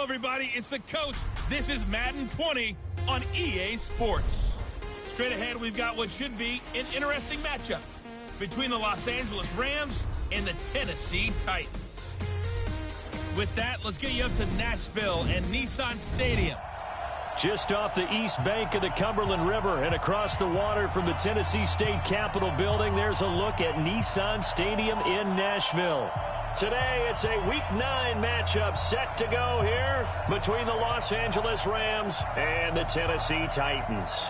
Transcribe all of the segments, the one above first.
everybody. It's the coach. This is Madden 20 on EA Sports. Straight ahead, we've got what should be an interesting matchup between the Los Angeles Rams and the Tennessee Titans. With that, let's get you up to Nashville and Nissan Stadium. Just off the east bank of the Cumberland River and across the water from the Tennessee State Capitol building, there's a look at Nissan Stadium in Nashville. Today, it's a Week 9 matchup set to go here between the Los Angeles Rams and the Tennessee Titans.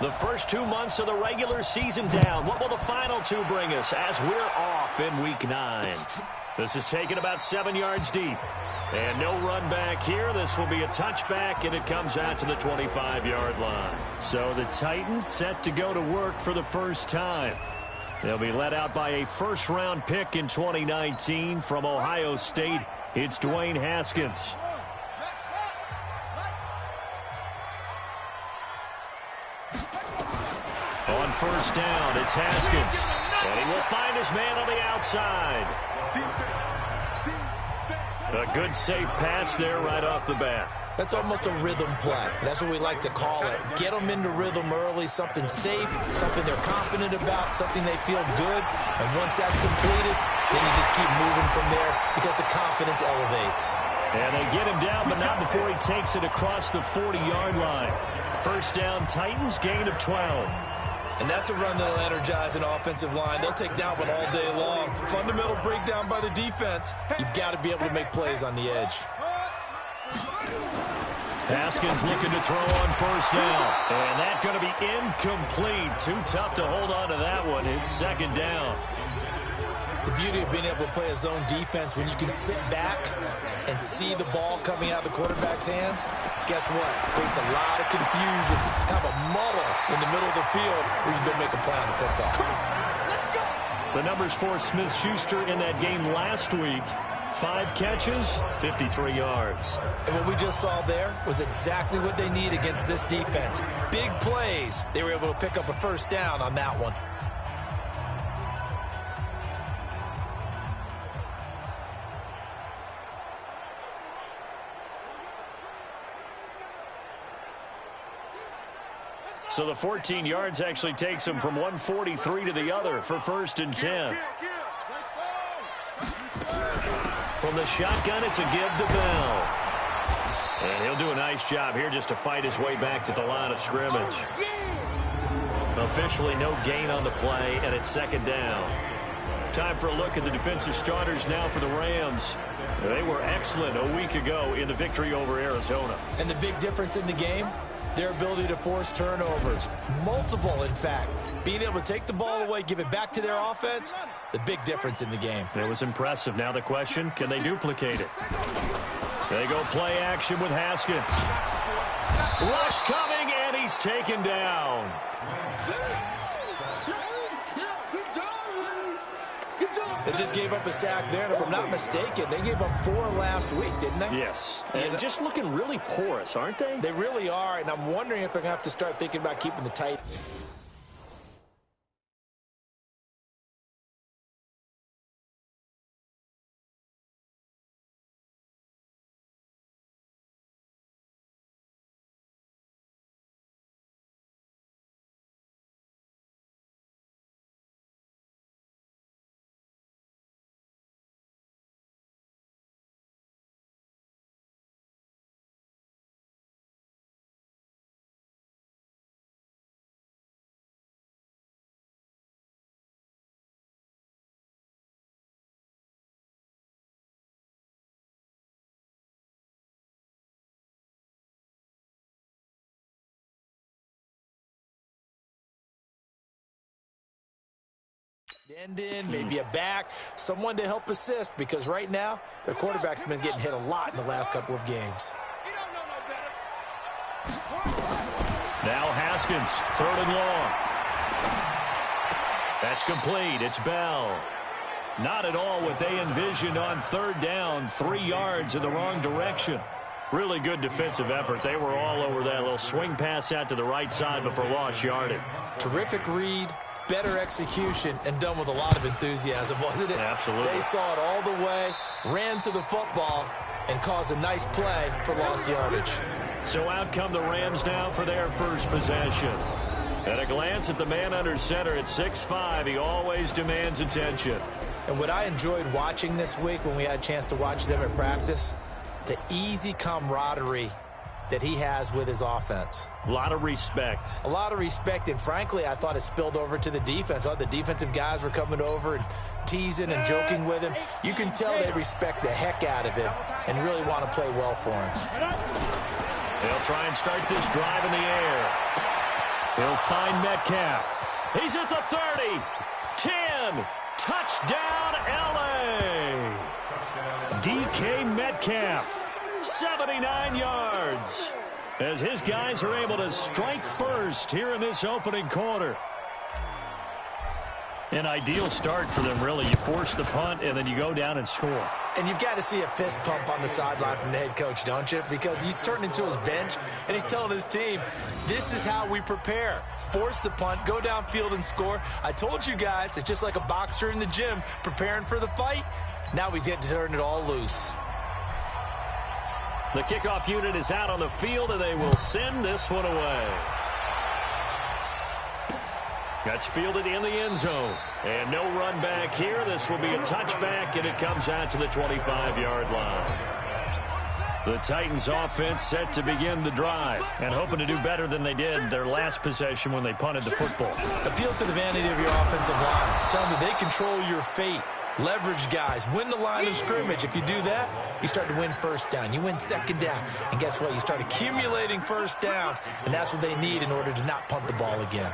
The first 2 months of the regular season down. What will the final 2 bring us as we're off in Week 9? This is taken about 7 yards deep. And no run back here. This will be a touchback, and it comes out to the 25-yard line. So the Titans set to go to work for the first time. They'll be led out by a first-round pick in 2019 from Ohio State. It's Dwayne Haskins. On first down, it's Haskins. And he will find his man on the outside. A good, safe pass there right off the bat. That's almost a rhythm play. That's what we like to call it. Get them into rhythm early, something safe, something they're confident about, something they feel good. And once that's completed, then you just keep moving from there because the confidence elevates. And they get him down, but not before he takes it across the 40-yard line. First down, Titans, gain of 12. And that's a run that'll energize an offensive line. They'll take that one all day long. Fundamental breakdown by the defense. You've got to be able to make plays on the edge. Haskins looking to throw on first down. And that's going to be incomplete. Too tough to hold on to that one. It's second down. The beauty of being able to play a zone defense when you can sit back and see the ball coming out of the quarterback's hands, guess what? Creates a lot of confusion, kind of a muddle in the middle of the field where you can go make a play on the football. The numbers for Smith-Schuster in that game last week. 5 catches, 53 yards. And what we just saw there was exactly what they need against this defense. Big plays. They were able to pick up a first down on that one. So the 14 yards actually takes him from 143 to the other for first and 10. From the shotgun, it's a give to Bell. And he'll do a nice job here just to fight his way back to the line of scrimmage. Officially no gain on the play, and it's second down. Time for a look at the defensive starters now for the Rams. They were excellent a week ago in the victory over Arizona. And the big difference in the game? Their ability to force turnovers. Multiple, in fact. Being able to take the ball away, give it back to their offense, the big difference in the game. It was impressive. Now the question, can they duplicate it? They go play action with Haskins. Rush coming, and he's taken down. They just gave up a sack there, and if I'm not mistaken, they gave up 4 last week, didn't they? Yes. And just looking really porous, aren't they? They really are, and I'm wondering if they're going to have to start thinking about keeping the tight. End in, maybe a back, someone to help assist, because right now their quarterback's been getting hit a lot in the last couple of games. Now Haskins, 3rd and long. That's complete. It's Bell. Not at all what they envisioned on 3rd down, 3 yards in the wrong direction. Really good defensive effort. They were all over that little swing pass out to the right side before lost yardage. Terrific read, better execution, and done with a lot of enthusiasm, wasn't it? Absolutely. They saw it all the way, ran to the football, and caused a nice play for lost yardage. So out come the Rams now for their first possession. At a glance at the man under center at 6'5", he always demands attention. And what I enjoyed watching this week when we had a chance to watch them at practice, the easy camaraderie that he has with his offense. A lot of respect. A lot of respect, and frankly, I thought it spilled over to the defense. All the defensive guys were coming over and teasing and joking with him. You can tell they respect the heck out of him and really want to play well for him. They'll try and start this drive in the air. He'll find Metcalf. He's at the 30. 10. Touchdown, L.A. DK Metcalf, 79 yards. As his guys are able to strike first here in this opening quarter. An ideal start for them, really. You force the punt, and then you go down and score. And you've got to see a fist pump on the sideline from the head coach, don't you? Because he's turning into his bench, and he's telling his team, this is how we prepare. Force the punt, go downfield and score. I told you guys, it's just like a boxer in the gym preparing for the fight. Now we get to turn it all loose. The kickoff unit is out on the field, and they will send this one away. That's fielded in the end zone. And no run back here. This will be a touchback, and it comes out to the 25-yard line. The Titans offense set to begin the drive and hoping to do better than they did their last possession when they punted the football. Appeal to the vanity of your offensive line. Tell them they control your fate. Leverage guys. Win the line of scrimmage. If you do that, you start to win first down. You win second down. And guess what? You start accumulating first downs, and that's what they need in order to not punt the ball again.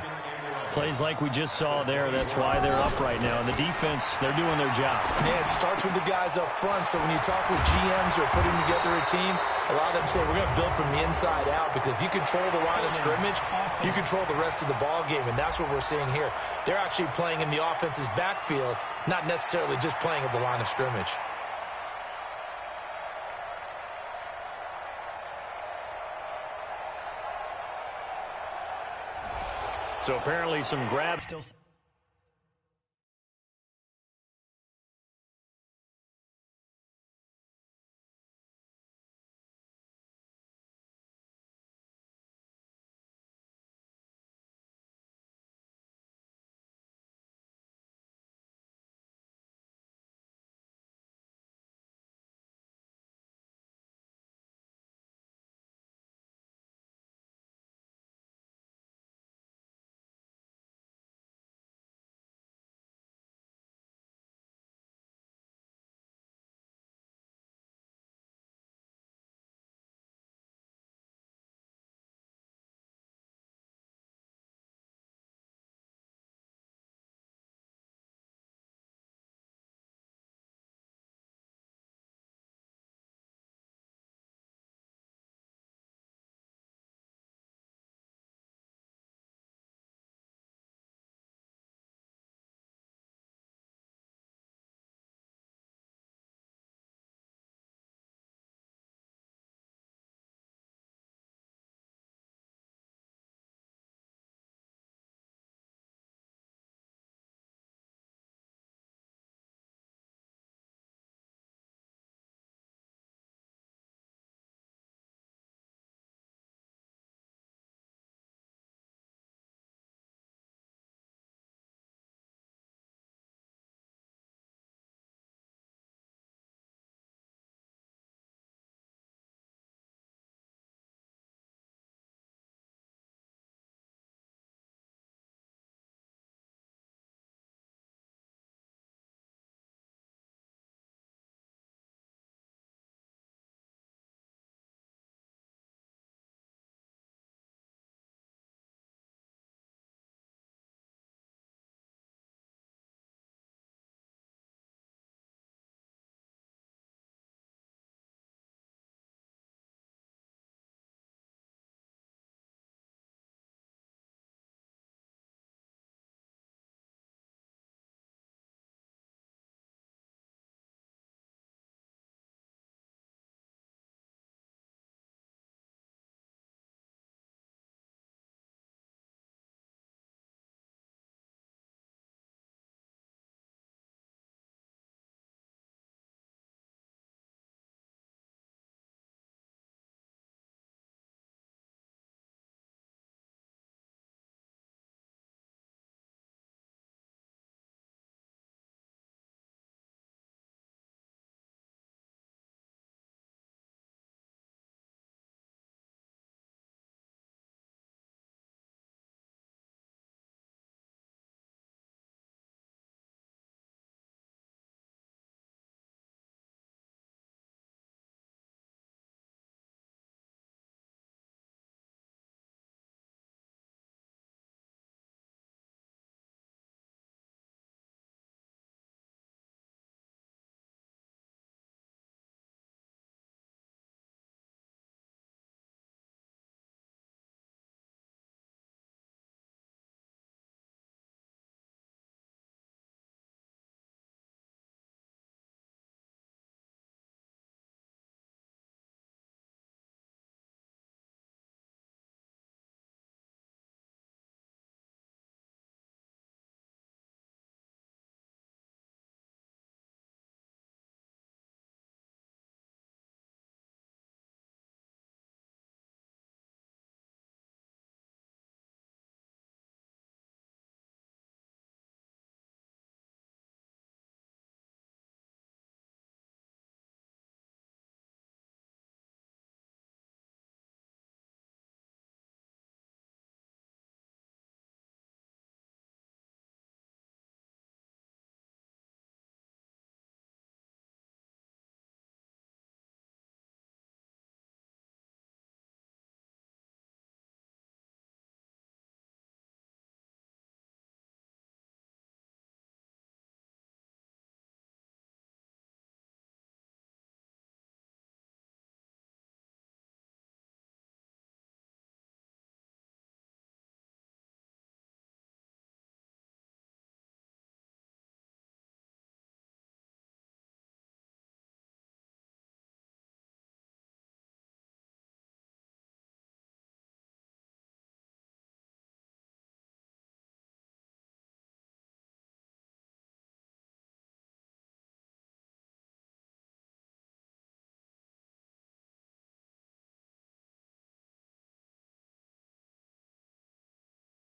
Plays like we just saw there, that's why they're up right now. And the defense, they're doing their job. Yeah, it starts with the guys up front. So when you talk with GMs who are putting together a team, a lot of them say we're going to build from the inside out, because if you control the line of scrimmage, you control the rest of the ball game, and that's what we're seeing here. They're actually playing in the offense's backfield, not necessarily just playing at the line of scrimmage. So apparently some grabs.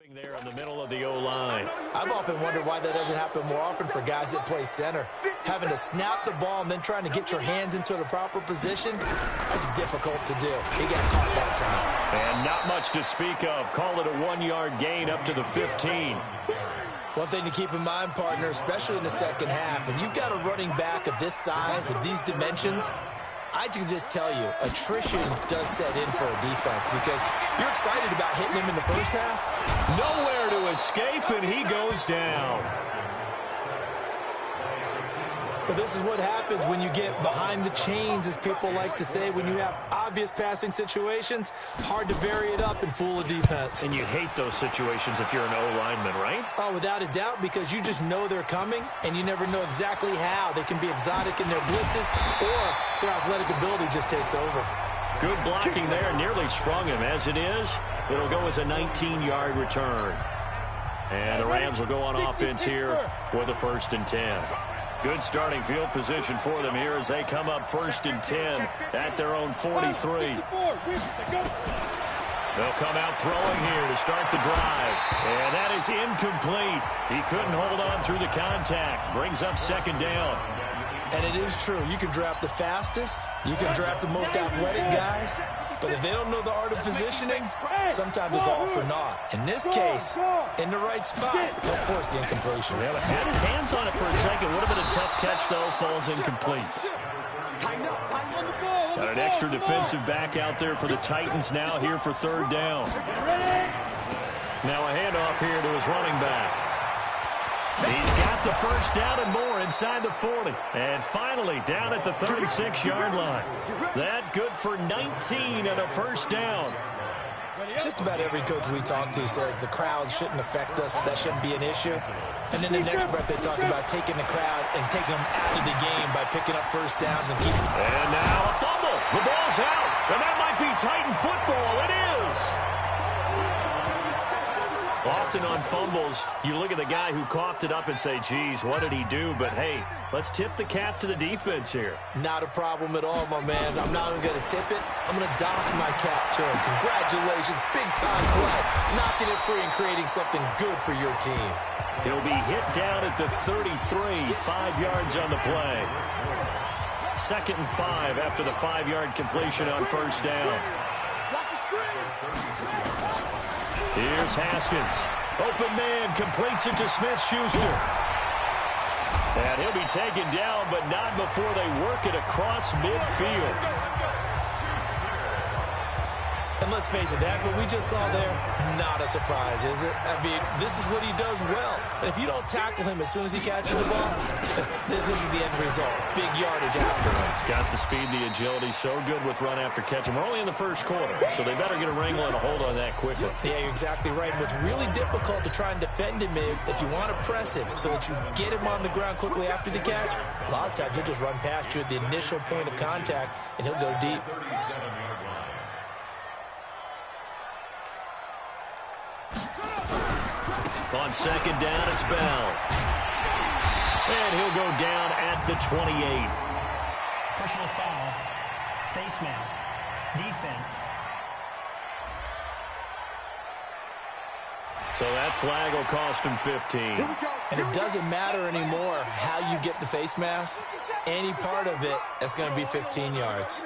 There in the middle of the O-line. I've often wondered why that doesn't happen more often for guys that play center. Having to snap the ball and then trying to get your hands into the proper position, that's difficult to do. He got caught that time. And not much to speak of. Call it a 1-yard gain up to the 15. One thing to keep in mind, partner, especially in the second half, and you've got a running back of this size, of these dimensions, I can just tell you, attrition does set in for a defense because you're excited about hitting him in the first half. Nowhere to escape, and he goes down. But this is what happens when you get behind the chains, as people like to say. When you have obvious passing situations, hard to vary it up and fool a defense. And you hate those situations if you're an O-lineman, right? Oh, without a doubt, because you just know they're coming, and you never know exactly how. They can be exotic in their blitzes, or their athletic ability just takes over. Good blocking there, nearly sprung him. As it is, it'll go as a 19-yard return. And the Rams will go on offense here with a 1st and 10. Good starting field position for them here as they come up 1st and 10 at their own 43. They'll come out throwing here to start the drive. And that is incomplete. He couldn't hold on through the contact. Brings up 2nd down. And it is true. You can draft the fastest. You can draft the most athletic guys. But if they don't know the art of positioning, sometimes it's all for naught. In this case, in the right spot, they'll force the incompletion. Yeah, had his hands on it for a second. Would have been a tough catch, though. Falls incomplete. Got an extra defensive back out there for the Titans now here for 3rd down. Now a handoff here to his running back. He's got the 1st down and more inside the 40. And finally down at the 36-yard line. That good for 19 and a 1st down. Just about every coach we talk to says the crowd shouldn't affect us. That shouldn't be an issue. And then the next breath they talk about taking the crowd and taking them out of the game by picking up 1st downs and keeping. And now a fumble. The ball's out. And that might be Titan football. It is. Often on fumbles, you look at the guy who coughed it up and say, geez, what did he do? But, hey, let's tip the cap to the defense here. Not a problem at all, my man. I'm not even going to tip it. I'm going to doff my cap to him. Congratulations. Big-time play. Knocking it free and creating something good for your team. He'll be hit down at the 33, 5 yards on the play. 2nd and 5 after the 5-yard completion on 1st down. Here's Haskins. Open man, completes it to Smith-Schuster. And he'll be taken down, but not before they work it across midfield. And let's face it, that what we just saw there, not a surprise, is it? I mean, this is what he does well. And if you don't tackle him as soon as he catches the ball, this is the end result. Big yardage afterwards. Got the speed, the agility, so good with run after catch. And we're only in the 1st quarter, so they better get a wrangle and a hold on that quickly. Yeah, you're exactly right. What's really difficult to try and defend him is if you want to press him so that you get him on the ground quickly after the catch, a lot of times he'll just run past you at the initial point of contact, and he'll go deep. On 2nd down, it's Bell. And he'll go down at the 28. Personal foul, face mask, defense. So that flag will cost him 15. And it doesn't matter anymore how you get the face mask. Any part of it is going to be 15 yards.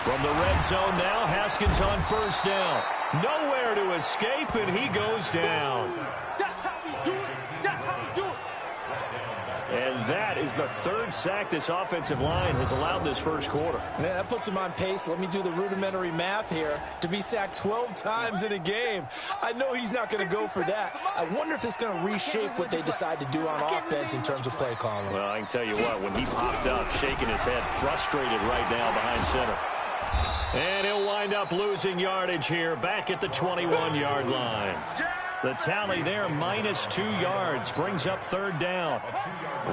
From the red zone now, Haskins on 1st down. Nowhere to escape, and he goes down. And that is the 3rd sack this offensive line has allowed this 1st quarter. Man, that puts him on pace. Let me do the rudimentary math here. To be sacked 12 times in a game. I know he's not going to go for that. I wonder if it's going to reshape what they decide to do on offense in terms of play calling. Well, I can tell you what, when he popped up, shaking his head, frustrated right now behind center. And he'll wind up losing yardage here back at the 21-yard line. The tally there, -2 yards, brings up 3rd down.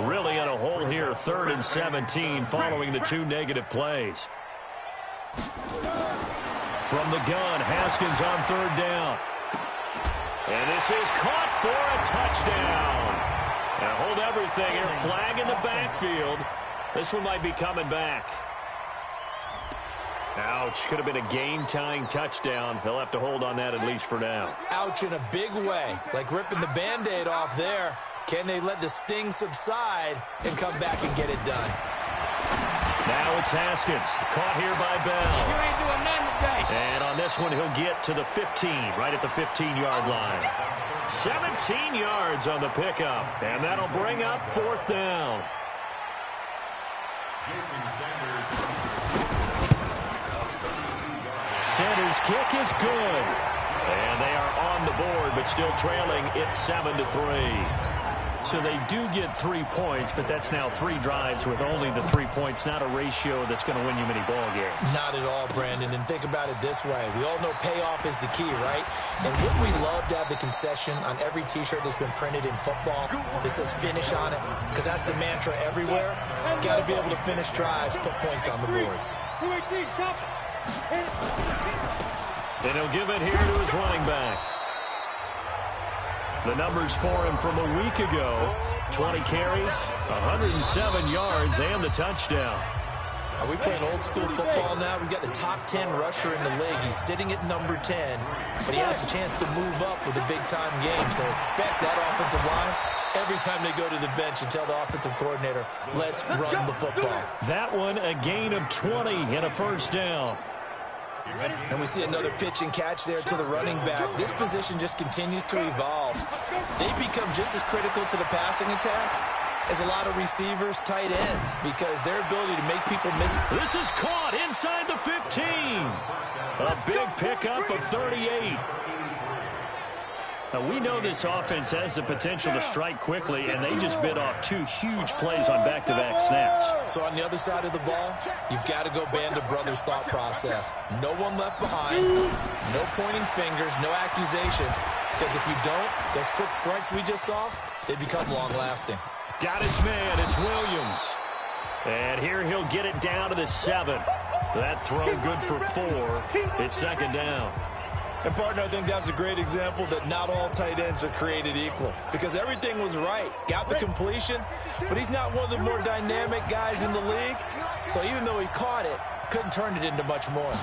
Really in a hole here, 3rd and 17 following the 2 negative plays. From the gun, Haskins on 3rd down. And this is caught for a touchdown. And hold everything here, flag in the backfield. This one might be coming back. Ouch. Could have been a game-tying touchdown. He'll have to hold on that at least for now. Ouch in a big way. Like ripping the Band-Aid off there. Can they let the sting subside and come back and get it done? Now it's Haskins. Caught here by Bell. You ain't doing nothing today. And on this one, he'll get to the 15, right at the 15-yard line. 17 yards on the pickup, and that'll bring up 4th down. Sanders' kick is good. And they are on the board, but still trailing. It's 7-3. So they do get 3 points, but that's now 3 drives with only the 3 points, not a ratio that's going to win you many ball games. Not at all, Brandon. And think about it this way. We all know payoff is the key, right? And wouldn't we love to have the concession on every T-shirt that's been printed in football that says finish on it? Because that's the mantra everywhere. Got to be able to finish drives, put points on the board. And he'll give it here to his running back. The numbers for him from a week ago: 20 carries, 107 yards, and the touchdown. Are we playing old school football now? We've got the top 10 rusher in the league. He's sitting at number 10, but he has a chance to move up with a big-time game. So expect that offensive line every time they go to the bench and tell the offensive coordinator, let's run the football. That one, a gain of 20 and a 1st down. And we see another pitch and catch there to the running back. This position just continues to evolve. They become just as critical to the passing attack as a lot of receivers, tight ends, because their ability to make people miss. This is caught inside the 15. A big pickup of 38. Now, we know this offense has the potential to strike quickly, and they just bit off 2 huge plays on back-to-back snaps. So on the other side of the ball, you've got to go Band of Brothers thought process. No one left behind, no pointing fingers, no accusations, because if you don't, those quick strikes we just saw, they become long-lasting. Got his man. It's Williams. And here he'll get it down to the 7. That throw good for 4. It's 2nd down. And, partner, I think that's a great example that not all tight ends are created equal, because everything was right. Got the completion, but he's not one of the more dynamic guys in the league. So even though he caught it, couldn't turn it into much more.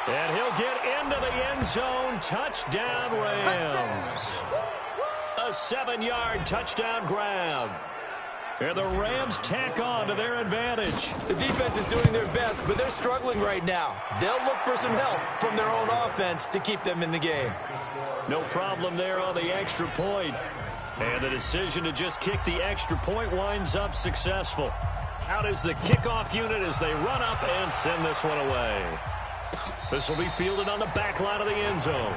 And he'll get into the end zone. Touchdown, Rams. A 7-yard touchdown grab. And the Rams tack on to their advantage. The defense is doing their best, but they're struggling right now. They'll look for some help from their own offense to keep them in the game. No problem there on the extra point. And the decision to just kick the extra point winds up successful. Out is the kickoff unit as they run up and send this one away. This will be fielded on the back line of the end zone.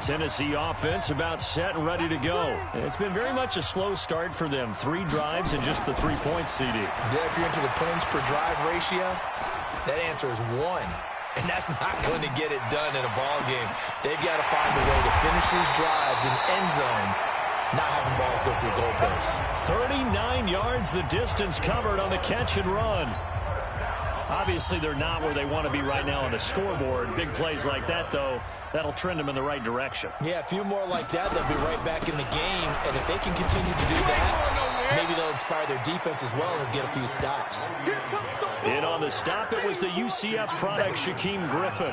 Tennessee offense about set and ready to go. It's been very much a slow start for them. 3 drives and just the 3 points, CD. Yeah, if you're into the points per drive ratio, that answer is 1. And that's not going to get it done in a ball game. They've got to find a way to finish these drives in end zones, not having balls go through goalposts. 39 yards the distance covered on the catch and run. Obviously, they're not where they want to be right now on the scoreboard. Big plays like that, though, that'll trend them in the right direction. Yeah, a few more like that, they'll be right back in the game. And if they can continue to do that, maybe they'll inspire their defense as well and get a few stops. In on the stop, it was the UCF product, Shaquem Griffin.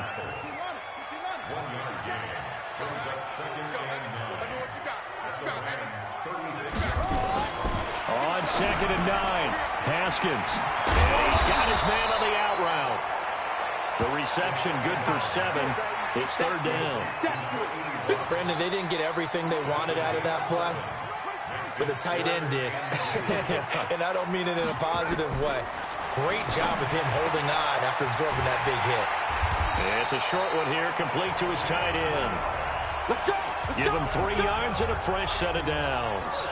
On 2nd and 9, Haskins. And he's got his man on the out route. The reception good for 7. It's 3rd down. Brandon, they didn't get everything they wanted out of that play, but the tight end did. And I don't mean it in a positive way. Great job of him holding on after absorbing that big hit. It's a short one here, complete to his tight end. Give him 3 yards and a fresh set of downs.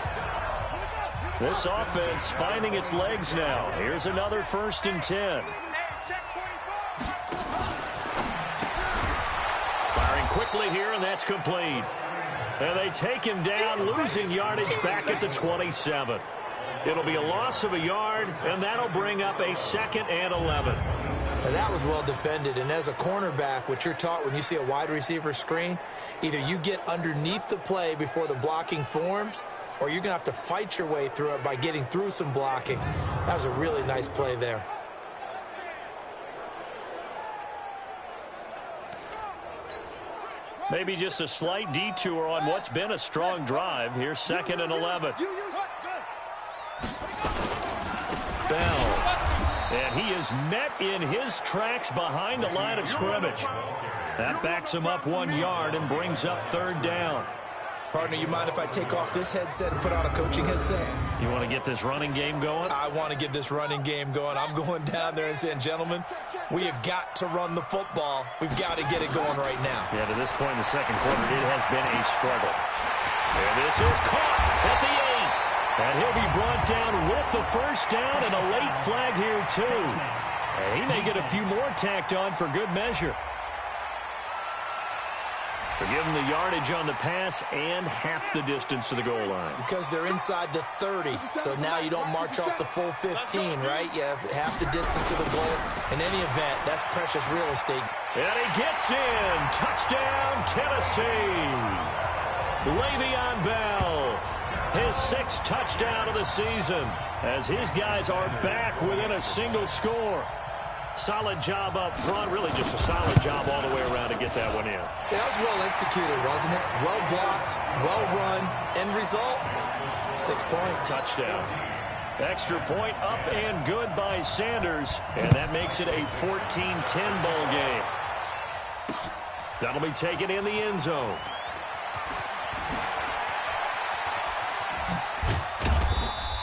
This offense finding its legs now. Here's another 1st and 10. Firing quickly here, and that's complete. And they take him down, losing yardage back at the 27. It'll be a loss of a yard, and that'll bring up a 2nd and 11. Now that was well defended, and as a cornerback, what you're taught when you see a wide receiver screen, either you get underneath the play before the blocking forms, or you're going to have to fight your way through it by getting through some blocking. That was a really nice play there. Maybe just a slight detour on what's been a strong drive. Here's 2nd and 11. Bell. And he is met in his tracks behind the line of scrimmage. That backs him up 1 yard and brings up 3rd down. Partner, you mind if I take off this headset and put on a coaching headset? You want to get this running game going? I want to get this running game going. I'm going down there and saying, gentlemen, we have got to run the football. We've got to get it going right now. Yeah, to this point in the second quarter, it has been a struggle. And this is caught at the 8. And he'll be brought down with the 1st down and a late flag here, too. And he may get a few more tacked on for good measure. So give them the yardage on the pass and half the distance to the goal line. Because they're inside the 30, so now you don't march off the full 15, right? You have half the distance to the goal. In any event, that's precious real estate. And he gets in. Touchdown, Tennessee. Le'Veon Bell, his 6th touchdown of the season, as his guys are back within a single score. Solid job up front, really just a solid job all the way around to get that one in. Yeah, that was well executed, wasn't it? Well blocked, well run. End result, 6 points. Touchdown. Extra point up and good by Sanders, and that makes it a 14-10 ball game. That'll be taken in the end zone.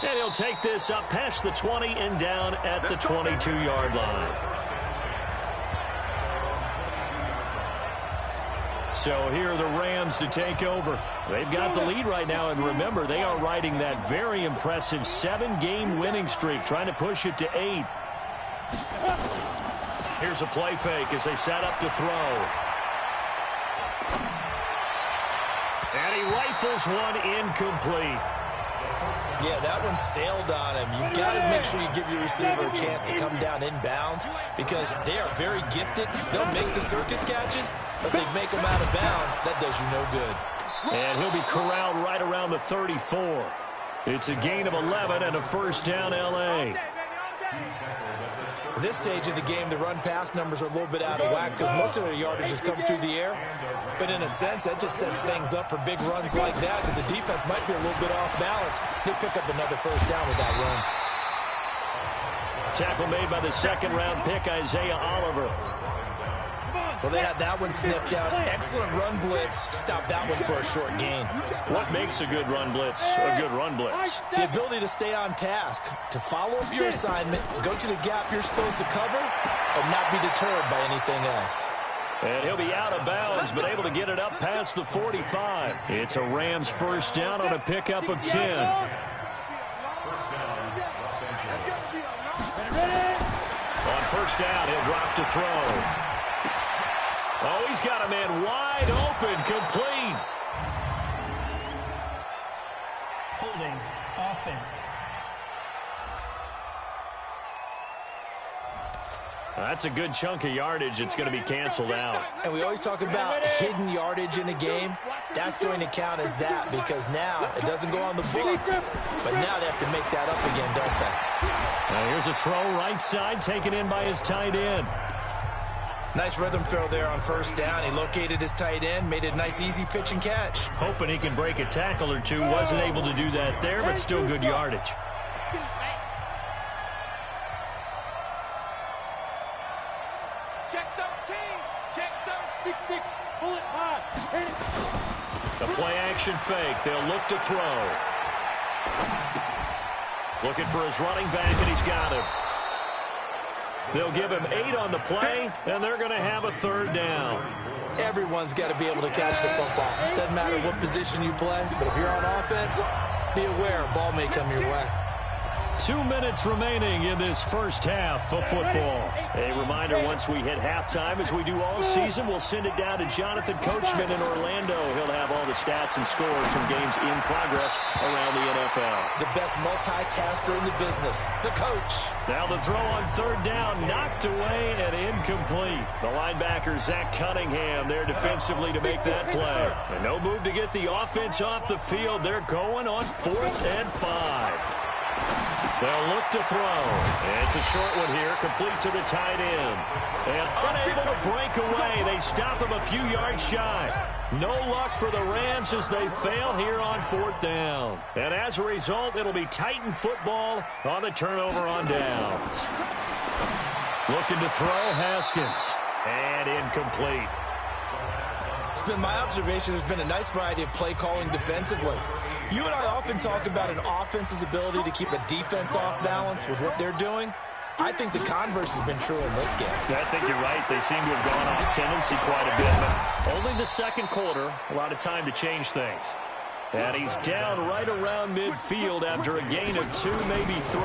And he'll take this up past the 20 and down at the 22-yard line. So here are the Rams to take over. They've got the lead right now, and remember, they are riding that very impressive 7-game winning streak, trying to push it to 8. Here's a play fake as they set up to throw. And he rifles one incomplete. Yeah, that one sailed on him. You've got to make sure you give your receiver a chance to come down inbounds because they are very gifted. They'll make the circus catches, but they make them out of bounds. That does you no good. And he'll be corralled right around the 34. It's a gain of 11 and a 1st down, L.A. At this stage of the game, the run-pass numbers are a little bit out of whack because most of their yardage has come through the air. But in a sense, that just sets things up for big runs like that because the defense might be a little bit off balance. They pick up another 1st down with that run. Tackle made by the 2nd-round pick, Isaiah Oliver. Well, they had that one sniffed out. Excellent run blitz. Stop that one for a short gain. What makes a good run blitz a good run blitz? The ability to stay on task, to follow up your assignment, go to the gap you're supposed to cover, and not be deterred by anything else. And he'll be out of bounds, but able to get it up past the 45. It's a Rams 1st down on a pickup of 10. On 1st down, he'll drop to throw. Oh, he's got a man wide open, complete. Holding offense. That's a good chunk of yardage. It's going to be canceled out. And we always talk about hidden yardage in a game. That's going to count as that because now it doesn't go on the books. But now they have to make that up again, don't they? Now here's a throw right side taken in by his tight end. Nice rhythm throw there on 1st down. He located his tight end, made a nice easy pitch and catch. Hoping he can break a tackle or two. Wasn't able to do that there, but still good yardage. The play action fake. They'll look to throw. Looking for his running back, and he's got him. They'll give him 8 on the play, and they're going to have a 3rd down. Everyone's got to be able to catch the football. Doesn't matter what position you play, but if you're on offense, be aware a ball may come your way. 2 minutes remaining in this first half of football. A reminder, once we hit halftime, as we do all season, we'll send it down to Jonathan Coachman in Orlando. He'll have all the stats and scores from games in progress around the NFL. The best multitasker in the business, the coach. Now the throw on third down, knocked away and incomplete. The linebacker, Zach Cunningham, there defensively to make that play. And no move to get the offense off the field. They're going on 4th and 5. They'll look to throw. And it's a short one here, complete to the tight end. And unable to break away. They stop him a few yards shy. No luck for the Rams as they fail here on 4th down. And as a result, it'll be Titan football on the turnover on downs. Looking to throw, Haskins. And incomplete. It's been my observation there's been a nice variety of play calling defensively. You and I often talk about an offense's ability to keep a defense off balance with what they're doing. I think the converse has been true in this game. I think you're right. They seem to have gone off tendency quite a bit, but only the second quarter, a lot of time to change things. And he's down right around midfield after a gain of 2, maybe 3.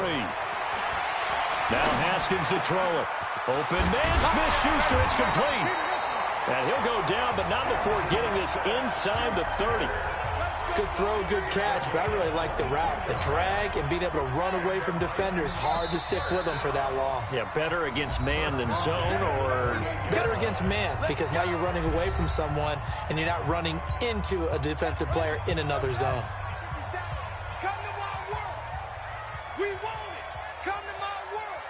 Now Haskins to throw it. Open man, Smith-Schuster, it's complete. And he'll go down, but not before getting this inside the 30. Good throw, good catch, but I really like the route. The drag and being able to run away from defenders, hard to stick with them for that long. Yeah, better against man than zone, or? Better against man, because now you're running away from someone and you're not running into a defensive player in another zone. Come to my world. We want it. Come to my world.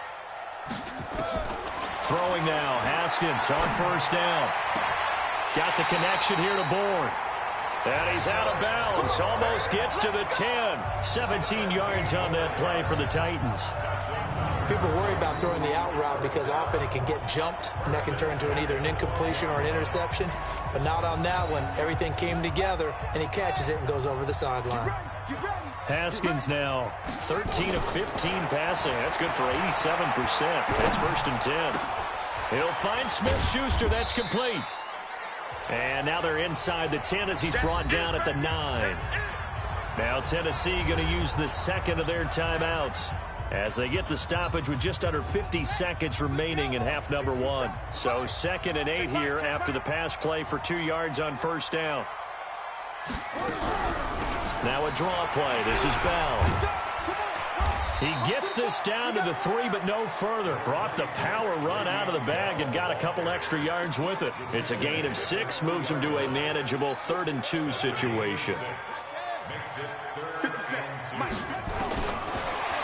Throwing now, Haskins on 1st down. Got the connection here to Bourne. And he's out of bounds. Almost gets to the 10. 17 yards on that play for the Titans. People worry about throwing the out route because often it can get jumped, and that can turn into either an incompletion or an interception. But not on that one. Everything came together, and he catches it and goes over the sideline. Haskins now 13 of 15 passing. That's good for 87%. That's 1st and 10. He'll find Smith-Schuster. That's complete. And now they're inside the 10 as he's brought down at the 9. Now Tennessee going to use the second of their timeouts as they get the stoppage with just under 50 seconds remaining in half number 1. So 2nd and 8 here after the pass play for 2 yards on 1st down. Now a draw play. This is Bell. He gets this down to the 3, but no further. Brought the power run out of the bag and got a couple extra yards with it. It's a gain of 6, moves him to a manageable 3rd and 2 situation.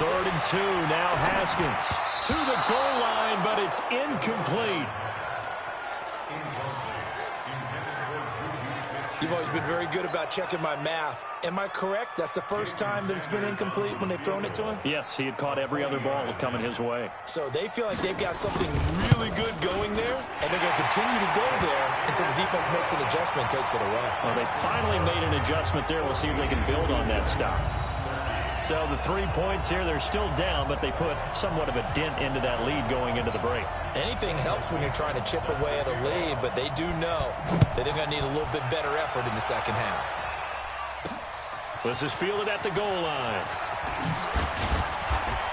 3rd and 2, now Haskins. To the goal line, but it's incomplete. You've always been very good about checking my math. Am I correct? That's the first time that it's been incomplete when they've thrown it to him? Yes, he had caught every other ball coming his way. So they feel like they've got something really good going there, and they're going to continue to go there until the defense makes an adjustment and takes it away. Well, they finally made an adjustment there. We'll see if they can build on that stop. So the 3 points here, they're still down, but they put somewhat of a dent into that lead going into the break. Anything helps when you're trying to chip away at a lead, but they do know that they're going to need a little bit better effort in the second half. This is fielded at the goal line.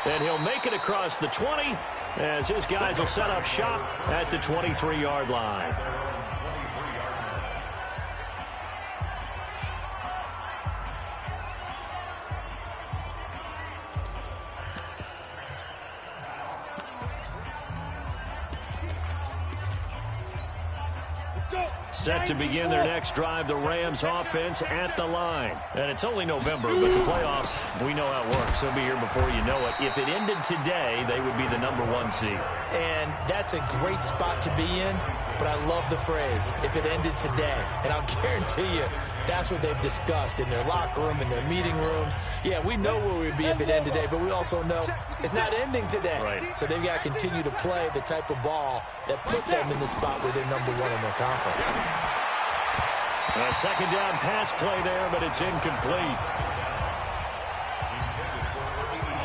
And he'll make it across the 20 as his guys will set up shop at the 23-yard line. Set to begin their next drive, the Rams offense at the line. And it's only November, but the playoffs, we know how it works. They'll be here before you know it. If it ended today, they would be the number 1 seed. And that's a great spot to be in, but I love the phrase, if it ended today. And I'll guarantee you, that's what they've discussed in their locker room, in their meeting rooms. Yeah, we know where we'd be if it ended today, but we also know it's not ending today. Right. So they've got to continue to play the type of ball that put them in the spot where they're number 1 in their conference. A second down pass play there, but it's incomplete.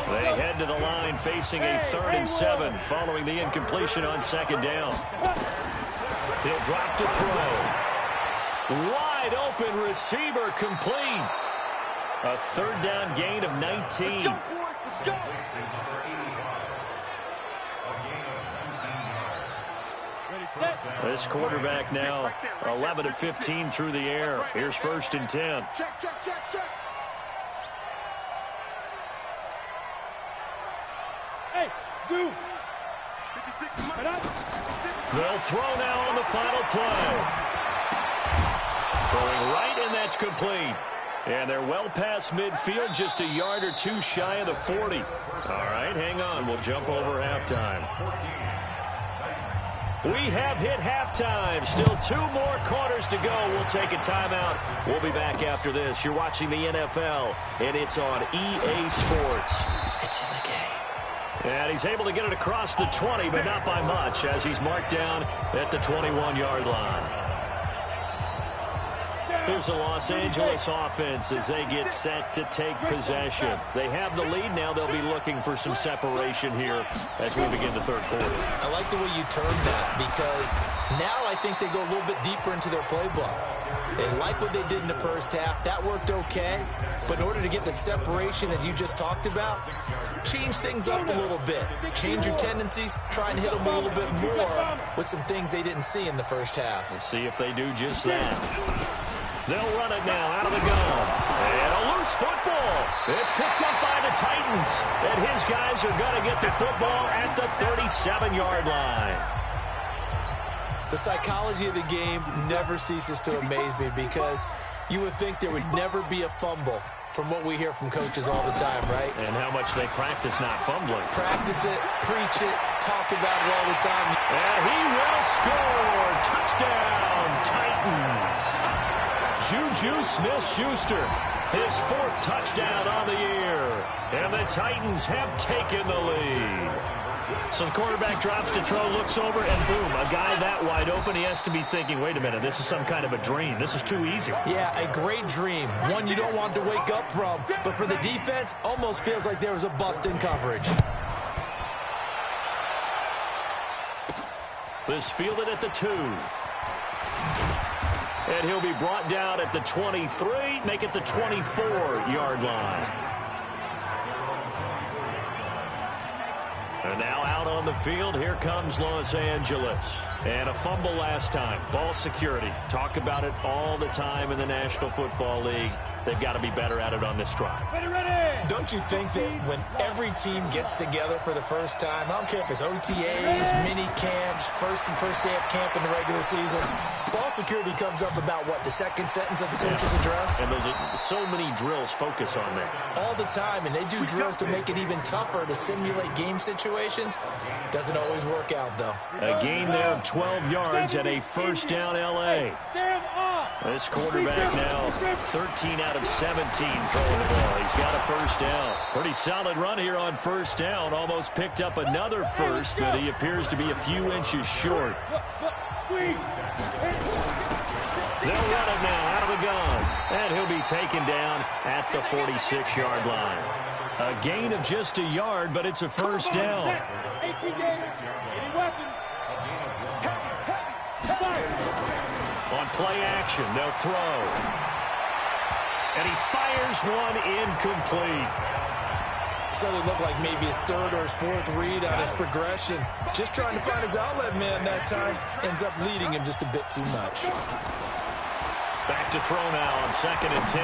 They head to the line facing a 3rd and 7 following the incompletion on second down. He'll drop to throw. Wide open receiver complete. A 3rd down gain of 19. This quarterback now 11 of 15 through the air. Here's 1st and 10. Check, check, check, check. Hey, Zoo. They'll throw now on the final play. Throwing right, and that's complete. And they're well past midfield, just a yard or two shy of the 40. All right, hang on. We'll jump over halftime. We have hit halftime. Still 2 more quarters to go. We'll take a timeout. We'll be back after this. You're watching the NFL, and it's on EA Sports. It's in the game. And he's able to get it across the 20, but not by much, as he's marked down at the 21-yard line. Here's the Los Angeles offense as they get set to take possession. They have the lead now. They'll be looking for some separation here as we begin the third quarter. I like the way you termed that, because now I think they go a little bit deeper into their playbook. They like what they did in the first half. That worked okay. But in order to get the separation that you just talked about, change things up a little bit. Change your tendencies. Try and hit them a little bit more with some things they didn't see in the first half. We'll see if they do just that. They'll run it now out of the gun. And a loose football. It's picked up by the Titans. And his guys are going to get the football at the 37-yard line. The psychology of the game never ceases to amaze me, because you would think there would never be a fumble from what we hear from coaches all the time, right? And how much they practice not fumbling. Practice it, preach it, talk about it all the time. And he will score. Touchdown, Titans. Juju Smith-Schuster, his 4th touchdown on the year. And the Titans have taken the lead. So the quarterback drops to throw, looks over, and boom, a guy that wide open. He has to be thinking, wait a minute, this is some kind of a dream. This is too easy. Yeah, a great dream. One you don't want to wake up from. But for the defense, almost feels like there was a bust in coverage. This fielded at the 2. And he'll be brought down at the 23, make it the 24-yard line. And now out on the field, here comes Los Angeles. And a fumble last time. Ball security. Talk about it all the time in the National Football League. They've got to be better at it on this drive. Don't you think that when every team gets together for the first time, I don't care if it's OTAs, mini camps, first day of camp in the regular season, ball security comes up about what, the second sentence of the coach's address? And those are so many drills focus on that. All the time, and they do drills to make it even tougher to simulate game situations. Doesn't always work out, though. A gain there of 12 yards and a first down L.A. This quarterback now 13 out of 17 throwing the ball. He's got a first down. Pretty solid run here on first down. Almost picked up another first, but he appears to be a few inches short. They'll run it now out of the gun. And he'll be taken down at the 46-yard line. A gain of just a yard, but it's a first down. On play action, they'll throw. And he fires one incomplete. So it looked like maybe his 3rd or his 4th read on his progression. Just trying to find his outlet man that time. Ends up leading him just a bit too much. Back to throw now on 2nd and 10.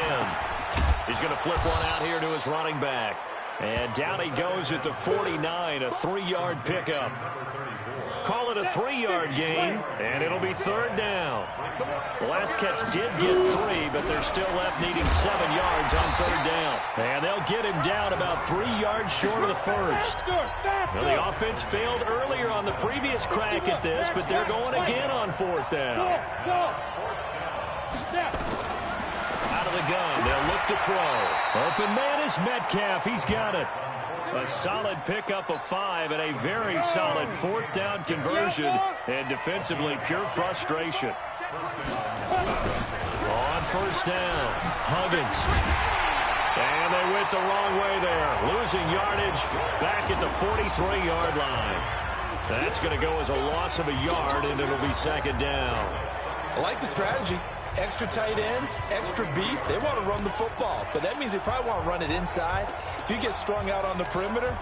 He's going to flip one out here to his running back. And down he goes at the 49, a 3-yard pickup. Call it a 3-yard gain, and it'll be 3rd down. The last catch did get 3, but they're still left needing 7 yards on 3rd down. And they'll get him down about 3 yards short of the first. Now, the offense failed earlier on the previous crack at this, but they're going again on 4th down. Out of the gun, they'll look to throw. Open man is Metcalf. He's got it. A solid pickup of 5 and a very solid 4th down conversion. And defensively, pure frustration. On first down, Huggins. And they went the wrong way there. Losing yardage back at the 43-yard line. That's going to go as a loss of a yard, and it'll be 2nd down. I like the strategy. Extra tight ends, extra beef. They want to run the football, but that means they probably want to run it inside. If you get strung out on the perimeter,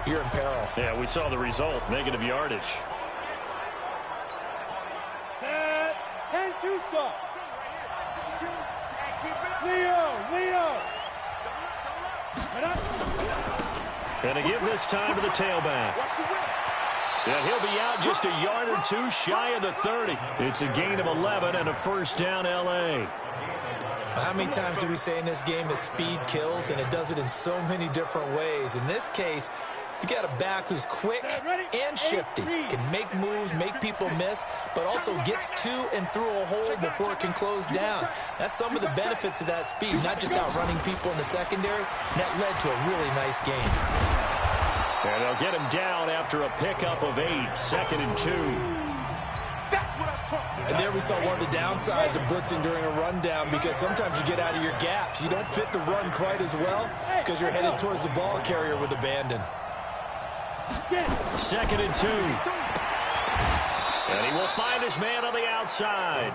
you're in peril. Yeah, we saw the result, negative yardage. what you saw. Leo. Going to give this time to the tailback. Yeah, he'll be out just a yard or two shy of the 30. It's a gain of 11 and a first down L.A. How many times do we say in this game that speed kills, and it does it in so many different ways? In this case, you got a back who's quick and shifty, can make moves, make people miss, but also gets to and through a hole before it can close down. That's some of the benefits of that speed, not just outrunning people in the secondary. That led to a really nice game. And they'll get him down after a pickup of 8, 2nd and 2. And there we saw one of the downsides of blitzing during a rundown, because sometimes you get out of your gaps. You don't fit the run quite as well because you're headed towards the ball carrier with abandon. 2nd and 2. And he will find his man on the outside.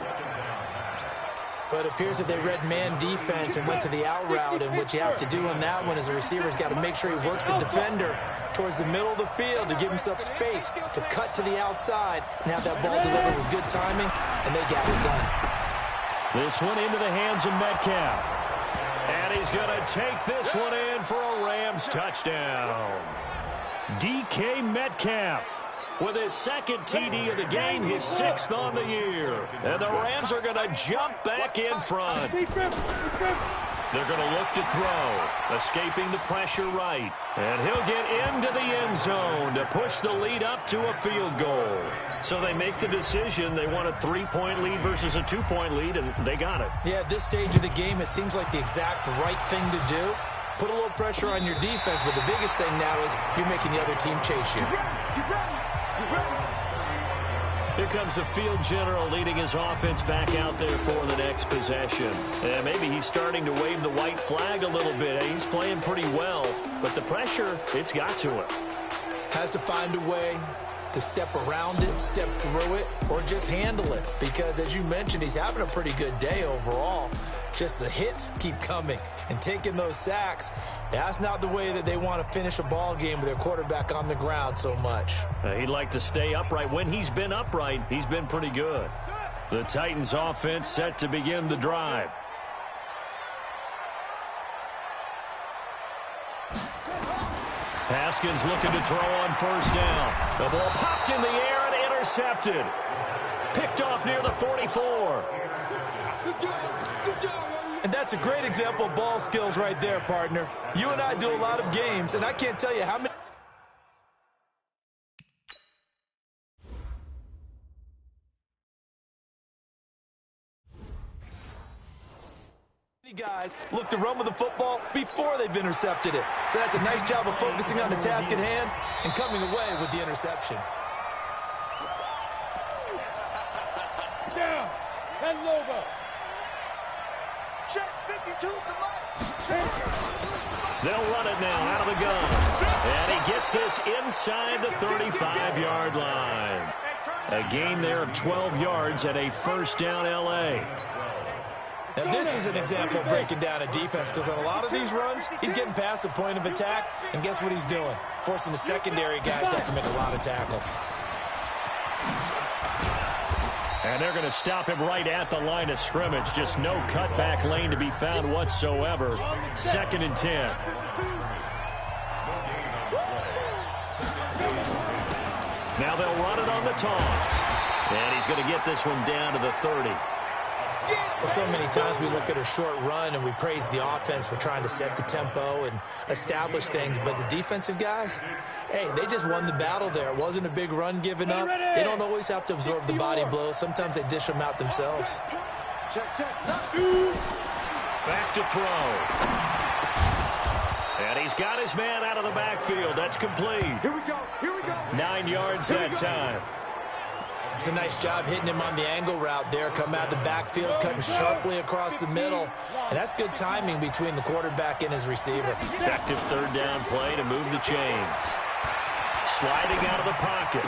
But it appears that they read man defense and went to the out route, and what you have to do on that one is the receiver's got to make sure he works the defender towards the middle of the field to give himself space to cut to the outside and have that ball delivered with good timing, and they got it done. This one into the hands of Metcalf. And he's going to take this one in for a Rams touchdown. DK Metcalf with his second TD of the game, his 6th on the year. And the Rams are going to jump back in front. They're going to look to throw, escaping the pressure right. And he'll get into the end zone to push the lead up to a field goal. So they make the decision. They want a 3-point lead versus a 2-point lead, and they got it. Yeah, at this stage of the game, it seems like the exact right thing to do. Put a little pressure on your defense, but the biggest thing now is you're making the other team chase you. Here comes the field general leading his offense back out there for the next possession. And maybe he's starting to wave the white flag a little bit. He's playing pretty well, but the pressure, it's got to him. Has to find a way to step around it, step through it, or just handle it. Because as you mentioned, he's having a pretty good day overall. Just the hits keep coming and taking those sacks. That's not the way that they want to finish a ball game with their quarterback on the ground so much. He'd like to stay upright. When he's been upright, he's been pretty good. The Titans offense set to begin the drive. Haskins looking to throw on first down. The ball popped in the air and intercepted. Picked off near the 44. And that's a great example of ball skills right there, partner. You and I do a lot of games, and I can't tell you how many guys look to run with the football before they've intercepted it. So that's a nice job of focusing on the task at hand and coming away with the interception. Down. 10 over. Check 52 to They'll run it now out of the gun. And he gets this inside the 35-yard line. A gain there of 12 yards and a first down L.A. Now, this is an example of breaking down a defense, because on a lot of these runs, he's getting past the point of attack, and guess what he's doing? Forcing the secondary guys to have to make a lot of tackles. And they're going to stop him right at the line of scrimmage. Just no cutback lane to be found whatsoever. 2nd and 10. Now they'll run it on the toss. And he's going to get this one down to the 30. Well, so many times we look at a short run and we praise the offense for trying to set the tempo and establish things, but the defensive guys, hey, they just won the battle there. It wasn't a big run given up. They don't always have to absorb the body blows. Sometimes they dish them out themselves. Back to throw. And he's got his man out of the backfield. That's complete. Here we go. 9 yards that time. It's a nice job hitting him on the angle route there. Come out the backfield, cutting sharply across the middle. And that's good timing between the quarterback and his receiver. Effective third down play to move the chains. Sliding out of the pocket.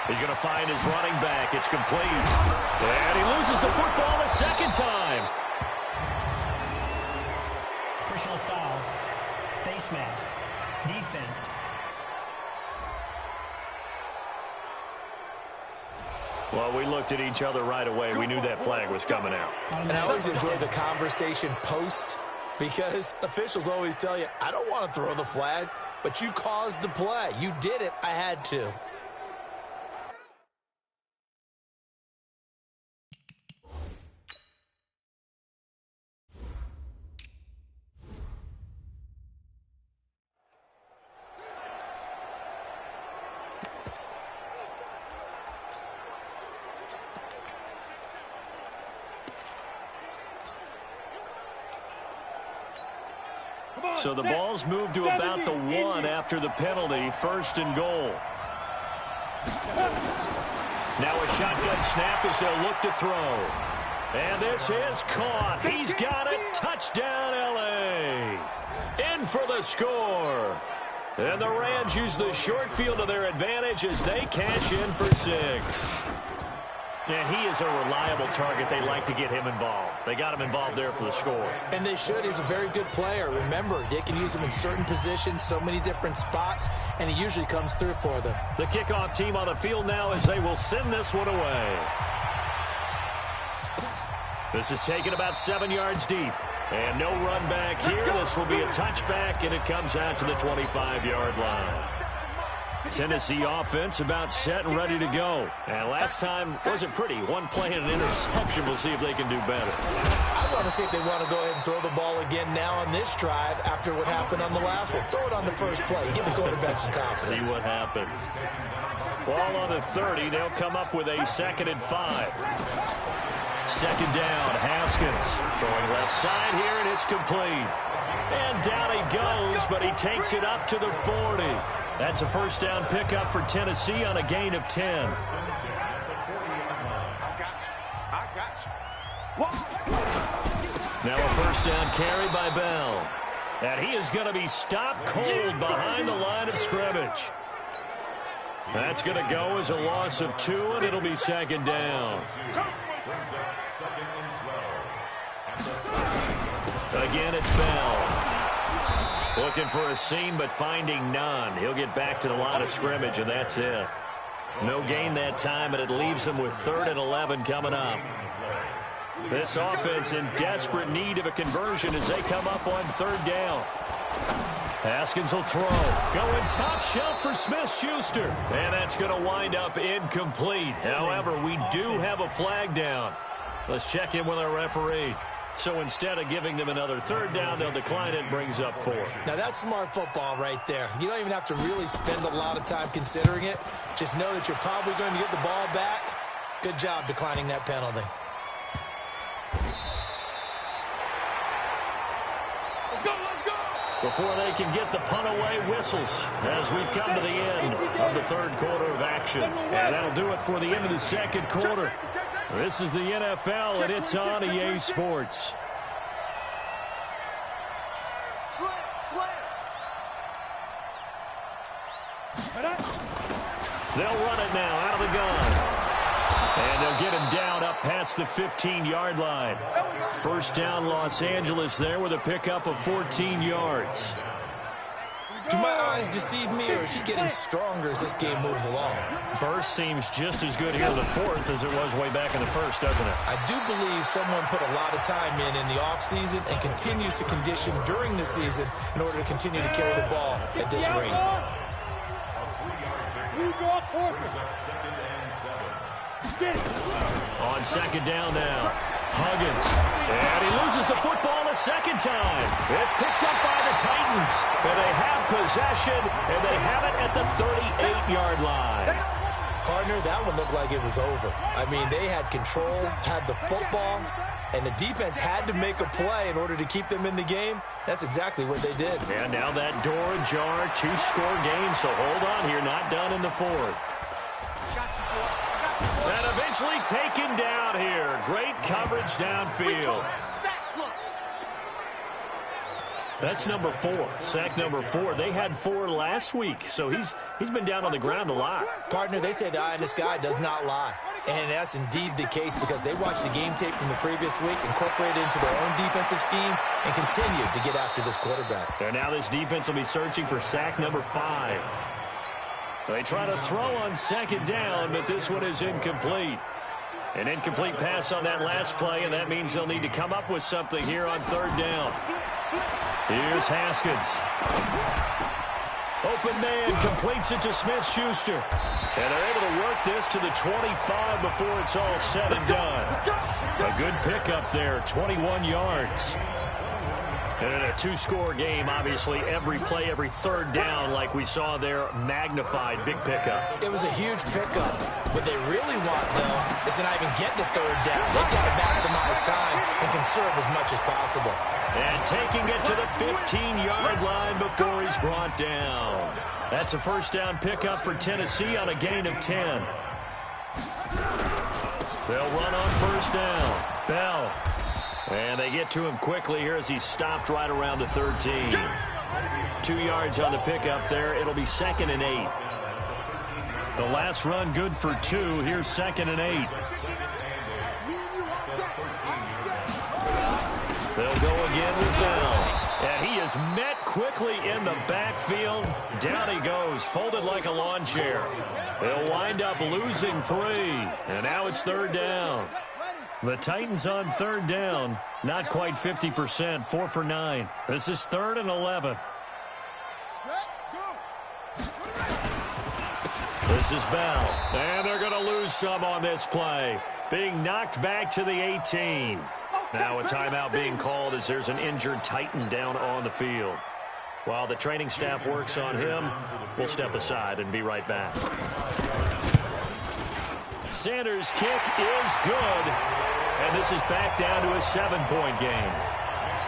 He's going to find his running back. It's complete. And he loses the football a second time. Personal foul. Face mask. Defense. Well, we looked at each other right away. We knew that flag was coming out. And I always enjoy the conversation post because officials always tell you, I don't want to throw the flag, but you caused the play. You did it. I had to. So the ball's moved to about the 1 after the penalty, 1st and goal. Now a shotgun snap as they'll look to throw. And this is caught. He's got it. Touchdown, L.A. In for the score. And the Rams use the short field to their advantage as they cash in for 6. Yeah, he is a reliable target. They like to get him involved. They got him involved there for the score. And they should. He's a very good player. Remember, they can use him in certain positions, so many different spots, and he usually comes through for them. The kickoff team on the field now as they will send this one away. This is taken about 7 yards deep. And no run back here. This will be a touchback, and it comes out to the 25-yard line. Tennessee offense about set and ready to go. And last time wasn't pretty. One play and an interception. We'll see if they can do better. I want to see if they want to go ahead and throw the ball again now on this drive after what happened on the last one. Throw it on the first play. Give the quarterback some confidence. See what happens. Ball on the 30. They'll come up with a 2nd and 5. 2nd down. Haskins throwing left side here, and it's complete. And down he goes, but he takes it up to the 40. That's a 1st down pickup for Tennessee on a gain of 10. Now a 1st down carry by Bell. And he is going to be stopped cold behind the line of scrimmage. That's going to go as a loss of 2, and it'll be 2nd down. Again, it's Bell. Looking for a seam, but finding none. He'll get back to the line of scrimmage, and that's it. No gain that time, and it leaves him with 3rd and 11 coming up. This offense in desperate need of a conversion as they come up on 3rd down. Haskins will throw. Going top shelf for Smith-Schuster. And that's going to wind up incomplete. However, we do have a flag down. Let's check in with our referee. So instead of giving them another 3rd down, they'll decline it and brings up 4. Now, that's smart football right there. You don't even have to really spend a lot of time considering it. Just know that you're probably going to get the ball back. Good job declining that penalty. Before they can get the punt away, whistles as we've come to the end of the 3rd quarter of action. And that'll do it for the end of the 2nd quarter. This is the NFL, and it's on EA Sports. They'll run it now out of the gun. And they'll get him down up past the 15-yard line. 1st down, Los Angeles there with a pickup of 14 yards. Do my eyes deceive me, or is he getting stronger as this game moves along? Burst seems just as good here in the 4th as it was way back in the 1st, doesn't it? I do believe someone put a lot of time in the offseason and continues to condition during the season in order to continue to carry the ball at this rate. On 2nd down now, Huggins. And he loses the football a 2nd time. It's picked up by the Titans. And they have possession, and they have it at the 38-yard line. Partner, that one looked like it was over. I mean, they had control, had the football, and the defense had to make a play in order to keep them in the game. That's exactly what they did. And now that door ajar, 2-score game, so hold on here, not done in the 4th. And eventually taken down here. Great coverage downfield. That's number 4. Sack number 4. They had 4 last week, so he's been down on the ground a lot. Partner, they say the eye in the sky does not lie. And that's indeed the case because they watched the game tape from the previous week, incorporated into their own defensive scheme, and continued to get after this quarterback. And now this defense will be searching for sack number 5. They try to throw on second down, but this one is incomplete. An incomplete pass on that last play, and that means they'll need to come up with something here on third down. Here's Haskins. Open man completes it to Smith-Schuster. And they're able to work this to the 25 before it's all said and done. A good pickup there, 21 yards. And in a two-score game, obviously, every play, every third down, like we saw there, magnified, big pickup. It was a huge pickup. What they really want, though, is to not even get to third down. They've got to maximize time and conserve as much as possible. And taking it to the 15-yard line before he's brought down. That's a first down pickup for Tennessee on a gain of 10. They'll run on first down. Bell. And they get to him quickly here as he's stopped right around the 13. 2 yards on the pickup there. It'll be 2nd and 8. The last run good for 2. Here's 2nd and 8. They'll go again with Bell. And he is met quickly in the backfield. Down he goes, folded like a lawn chair. They'll wind up losing 3. And now it's third down. The Titans on third down, not quite 50%, 4 for 9. This is 3rd and 11. This is Bell, and they're going to lose some on this play. Being knocked back to the 18. Now a timeout being called as there's an injured Titan down on the field. While the training staff works on him, we'll step aside and be right back. Sanders' kick is good. And this is back down to a 7-point game.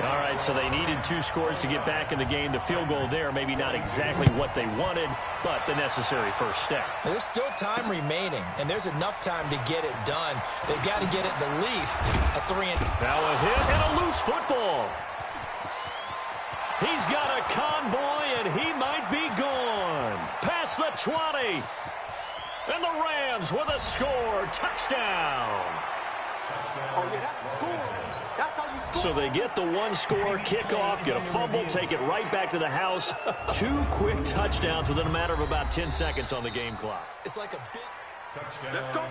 All right, so they needed 2 scores to get back in the game. The field goal there, maybe not exactly what they wanted, but the necessary first step. There's still time remaining, and there's enough time to get it done. They've got to get it the least a 3 and... Now a hit and a loose football. He's got a convoy, and he might be gone. Past the 20. And the Rams with a score. Touchdown. Oh, yeah, that's the score. That's how you score. So they get the 1-score kickoff, get a fumble, take it right back to the house. 2 quick touchdowns within a matter of about 10 seconds on the game clock. It's like a big... Let's go,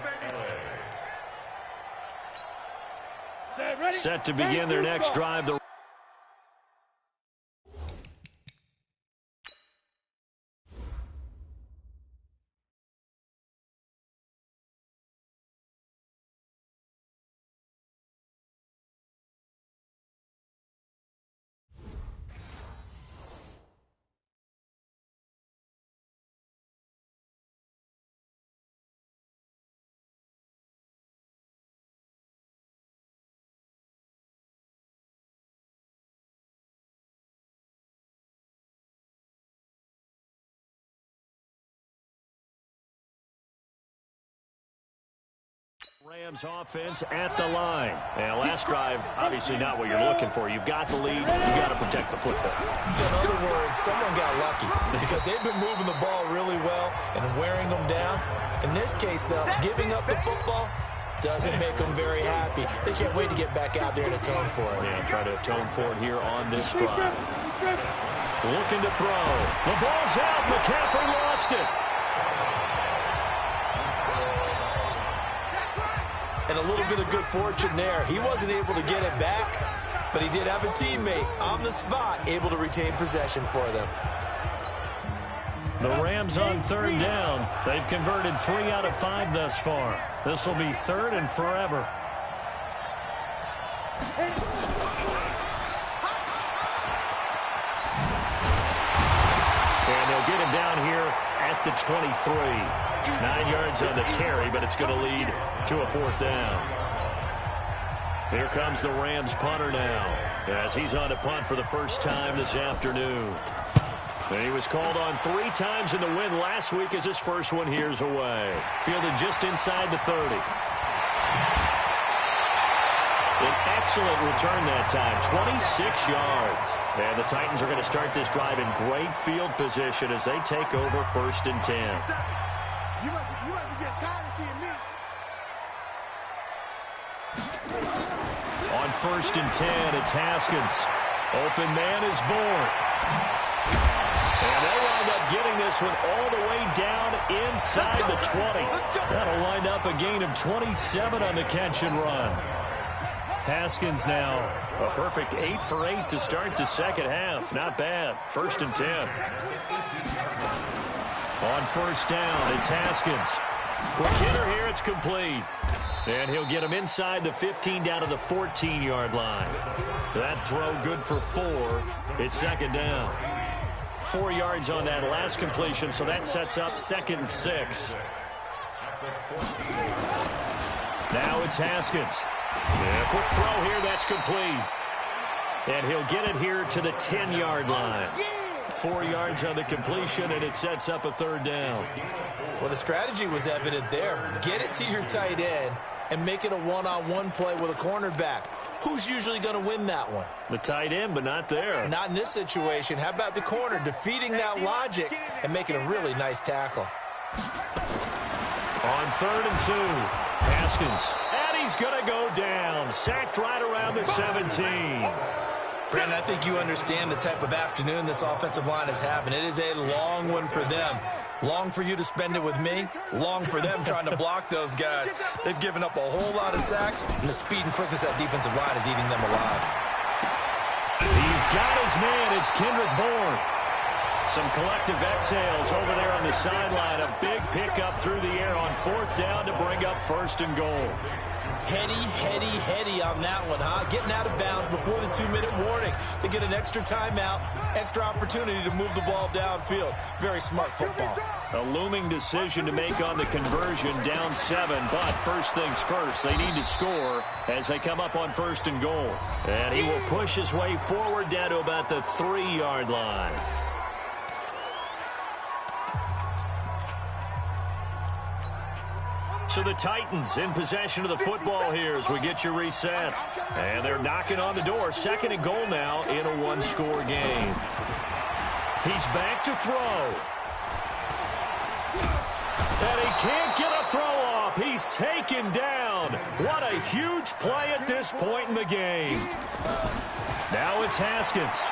baby. Set to begin their next drive. The Rams offense at the line. And last drive, obviously not what you're looking for. You've got the lead. You've got to protect the football. So in other words, someone got lucky because they've been moving the ball really well and wearing them down. In this case, though, giving up the football doesn't make them very happy. They can't wait to get back out there and atone for it. Yeah, try to atone for it here on this drive. Looking to throw. The ball's out. McCaffrey lost it. And a little bit of good fortune there. He wasn't able to get it back, but he did have a teammate on the spot able to retain possession for them. The Rams on third down. They've converted 3 out of 5 thus far. This will be 3rd and forever. And they'll get him down here at the 23. 9 yards on the carry, but it's going to lead to a 4th down. Here comes the Rams punter now, as he's on to punt for the first time this afternoon. And he was called on 3 times in the win last week as his first one here's away. Fielded just inside the 30. An excellent return that time, 26 yards. And the Titans are going to start this drive in great field position as they take over 1st and 10. You must be getting tired of seeing me. On 1st and 10, it's Haskins. Open man is born. And they'll wind up getting this one all the way down inside the 20. That'll wind up a gain of 27 on the catch and run. Haskins now a perfect 8 for 8 to start the second half. Not bad. 1st and 10. On 1st down, it's Haskins. Quick hitter here, it's complete. And he'll get him inside the 15 down to the 14-yard line. That throw good for 4. It's 2nd down. 4 yards on that last completion, so that sets up 2nd and 6. Now it's Haskins. Yeah, quick throw here, that's complete. And he'll get it here to the 10-yard line. 4 yards on the completion, and it sets up a 3rd down. Well, the strategy was evident there. Get it to your tight end and make it a one-on-one play with a cornerback. Who's usually going to win that one? The tight end, but not there. Not in this situation. How about the corner defeating that logic and making a really nice tackle? On 3rd and 2, Haskins. And he's going to go down. Sacked right around the 17. Brandon, I think you understand the type of afternoon this offensive line is having. It is a long one for them. Long for you to spend it with me. Long for them trying to block those guys. They've given up a whole lot of sacks, and the speed and quickness of that defensive line is eating them alive. He's got his man. It's Kendrick Bourne. Some collective exhales over there on the sideline. A big pickup through the air on 4th down to bring up 1st and goal. Heady on that one, huh? Getting out of bounds before the 2-minute warning. They get an extra timeout, extra opportunity to move the ball downfield. Very smart football. A looming decision to make on the conversion, down 7. But first things first, they need to score as they come up on 1st and goal. And he will push his way forward down to about the 3-yard line. So the Titans in possession of the football here as we get you reset. And they're knocking on the door. 2nd and goal now in a 1-score game. He's back to throw. And he can't get a throw off. He's taken down. What a huge play at this point in the game. Now it's Haskins.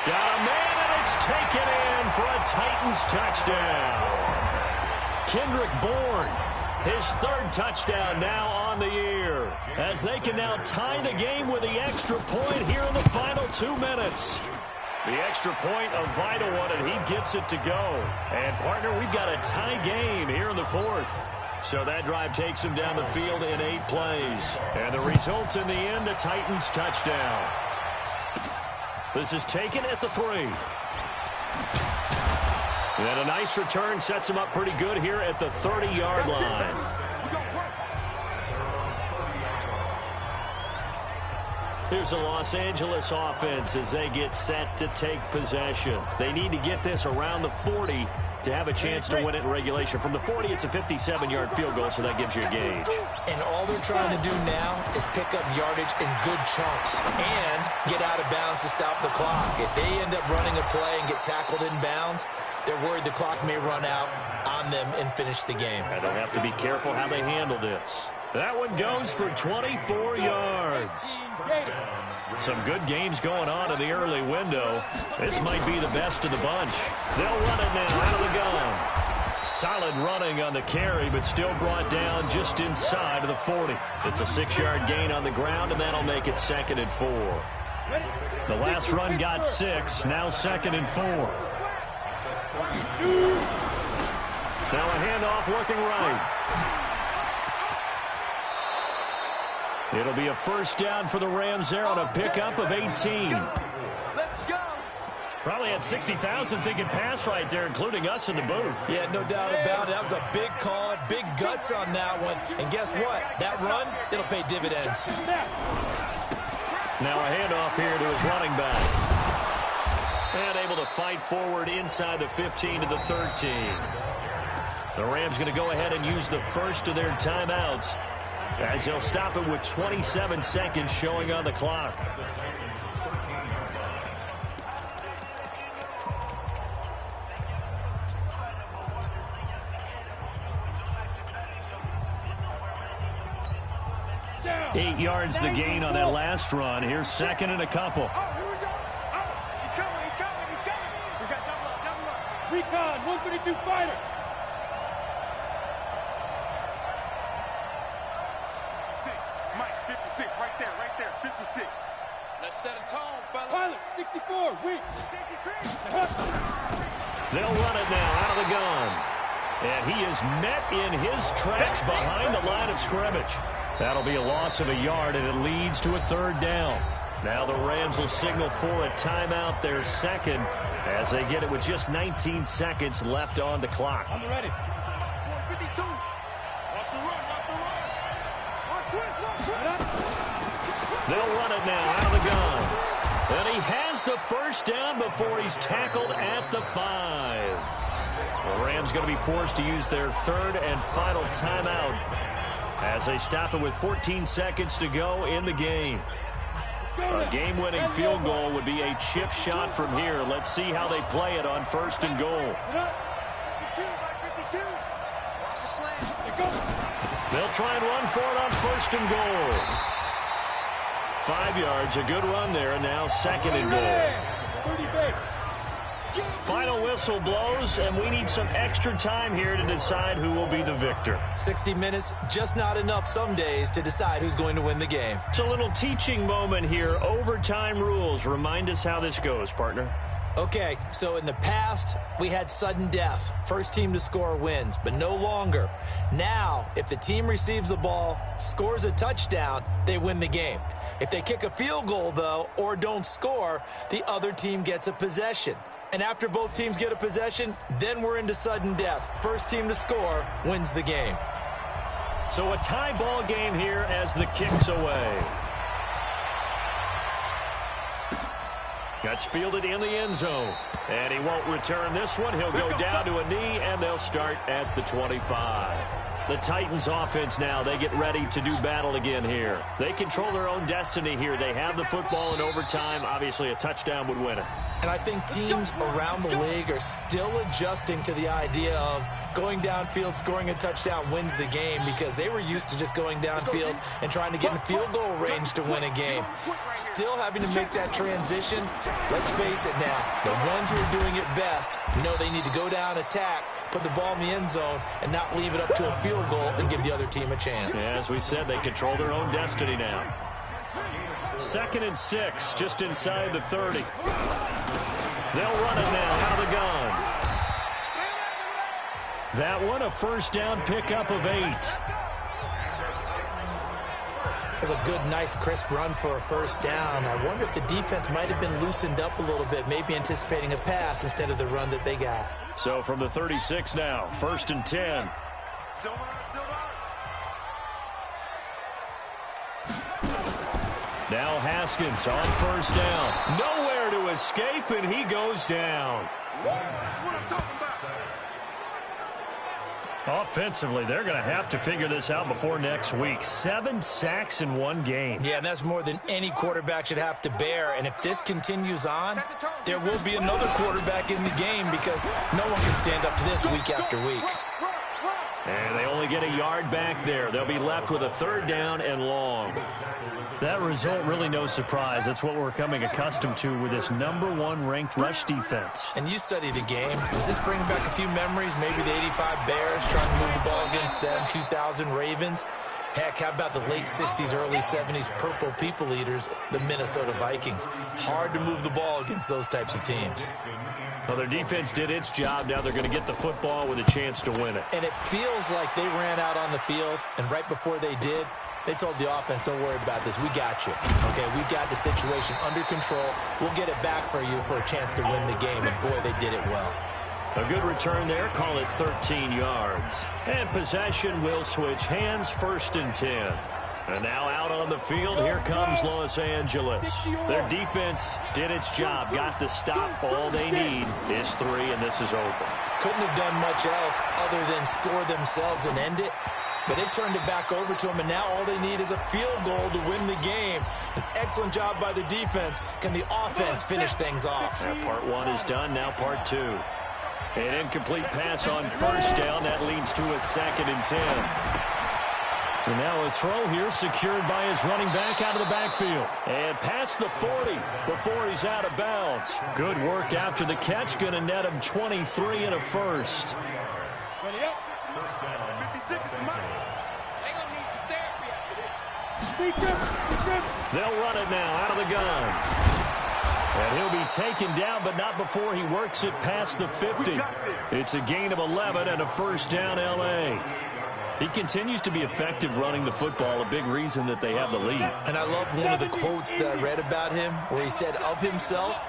Got a man, and it's taken in for a Titans touchdown. Kendrick Bourne, his 3rd touchdown now on the year, as they can now tie the game with the extra point here in the final 2 minutes. The extra point, a vital one, and he gets it to go. And, partner, we've got a tie game here in the 4th. So that drive takes him down the field in 8 plays. And the result in the end, a Titans touchdown. This is taken at the 3. And a nice return sets him up pretty good here at the 30-yard line. Here's the Los Angeles offense as they get set to take possession. They need to get this around the 40 to have a chance to win it in regulation. From the 40, it's a 57-yard field goal, so that gives you a gauge. And all they're trying to do now is pick up yardage in good chunks and get out of bounds to stop the clock. If they end up running a play and get tackled in bounds, they're worried the clock may run out on them and finish the game. And they'll have to be careful how they handle this. That one goes for 24 yards. Some good games going on in the early window. This might be the best of the bunch. They'll run it now out of the gun. Solid running on the carry, but still brought down just inside of the 40. It's a 6-yard gain on the ground, and that'll make it 2nd and 4. The last run got 6, now 2nd and 4. Now a handoff looking right. It'll be a 1st down for the Rams there on a pickup of 18. Let's go. Probably had 60,000 thinking pass right there, including us in the booth. Yeah, no doubt about it. That was a big call, big guts on that one. And guess what? That run, it'll pay dividends. Now a handoff here to his running back. And able to fight forward inside the 15 to the 13. The Rams going to go ahead and use the first of their timeouts, as they'll stop it with 27 seconds showing on the clock. Down. 8 yards the gain on that last run. Here's 2nd and a couple. Oh, here we go. Oh, he's coming. attitude fighter. 56, Mike, 56, right there, 56. Let's set a tone, fella. Pilot, 64, weak. They'll run it now out of the gun. And he is met in his tracks behind the line of scrimmage. That'll be a loss of a yard, and it leads to a third down. Now the Rams will signal for a timeout, their second, as they get it with just 19 seconds left on the clock. I'm ready. 52. Watch the run. They'll run it now out of the gun. And he has the first down before he's tackled at the 5. The Rams going to be forced to use their third and final timeout as they stop it with 14 seconds to go in the game. A game-winning field goal would be a chip shot from here. Let's see how they play it on first and goal. They'll try and run for it on first and goal. 5 yards, a good run there, and now second and goal. Final whistle blows, and we need some extra time here to decide who will be the victor. 60 minutes, just not enough some days to decide who's going to win the game. It's a little teaching moment here. Overtime rules. Remind us how this goes, partner. Okay, so in the past, we had sudden death. First team to score wins, but no longer. Now, if the team receives the ball, scores a touchdown, they win the game. If they kick a field goal, though, or don't score, the other team gets a possession. And after both teams get a possession, then we're into sudden death. First team to score wins the game. So a tie ball game here as the kick's away. That's fielded in the end zone. And he won't return this one. He'll go down to a knee, and they'll start at the 25. The Titans offense now, they get ready to do battle again here. They control their own destiny here. They have the football in overtime. Obviously, a touchdown would win it. And I think teams around the league are still adjusting to the idea of going downfield, scoring a touchdown wins the game, because they were used to just going downfield and trying to get in field goal range to win a game. Still having to make that transition. Let's face it now, the ones who are doing it best know they need to go down, attack, put the ball in the end zone, and not leave it up to a field goal and give the other team a chance. Yeah, as we said, they control their own destiny now. 2nd and 6, just inside the 30. They'll run it now out of the gun. That one, a first down pickup of 8. That's a good, nice, crisp run for a first down. I wonder if the defense might have been loosened up a little bit, maybe anticipating a pass instead of the run that they got. So from the 36 now, 1st and 10. Now Haskins on first down. Nowhere to escape, and he goes down. That's what I'm talking about. Offensively, they're going to have to figure this out before next week. 7 sacks in one game. Yeah, and that's more than any quarterback should have to bear. And if this continues on, there will be another quarterback in the game, because no one can stand up to this week after week. And they only get a yard back there. They'll be left with a 3rd down and long. That result, really no surprise. That's what we're coming accustomed to with this #1 ranked rush defense. And you study the game. Does this bring back a few memories? Maybe the 85 Bears trying to move the ball against them, 2000 Ravens. Heck, how about the late 60s, early 70s Purple People Eaters, the Minnesota Vikings? Hard to move the ball against those types of teams. Well, their defense did its job. Now they're going to get the football with a chance to win it. And it feels like they ran out on the field, and right before they did, they told the offense, don't worry about this. We got you. Okay, we've got the situation under control. We'll get it back for you for a chance to win the game. And, boy, they did it well. A good return there. Call it 13 yards. And possession will switch hands, 1st and 10. And now out on the field, here comes Los Angeles. Their defense did its job, got the stop. All they need is 3, and this is over. Couldn't have done much else other than score themselves and end it. But they turned it back over to them, and now all they need is a field goal to win the game. An excellent job by the defense. Can the offense finish things off? Part 1 is done, now part 2. An incomplete pass on first down. That leads to a 2nd and 10. And now a throw here secured by his running back out of the backfield. And past the 40 before he's out of bounds. Good work after the catch. Going to net him 23 and a first. Ready up. 56 is mine. They gonna need some therapy after this. They'll run it now out of the gun. And he'll be taken down, but not before he works it past the 50. It's a gain of 11 and a first down L.A. He continues to be effective running the football, a big reason that they have the lead. And I love one of the quotes that I read about him where he said of himself,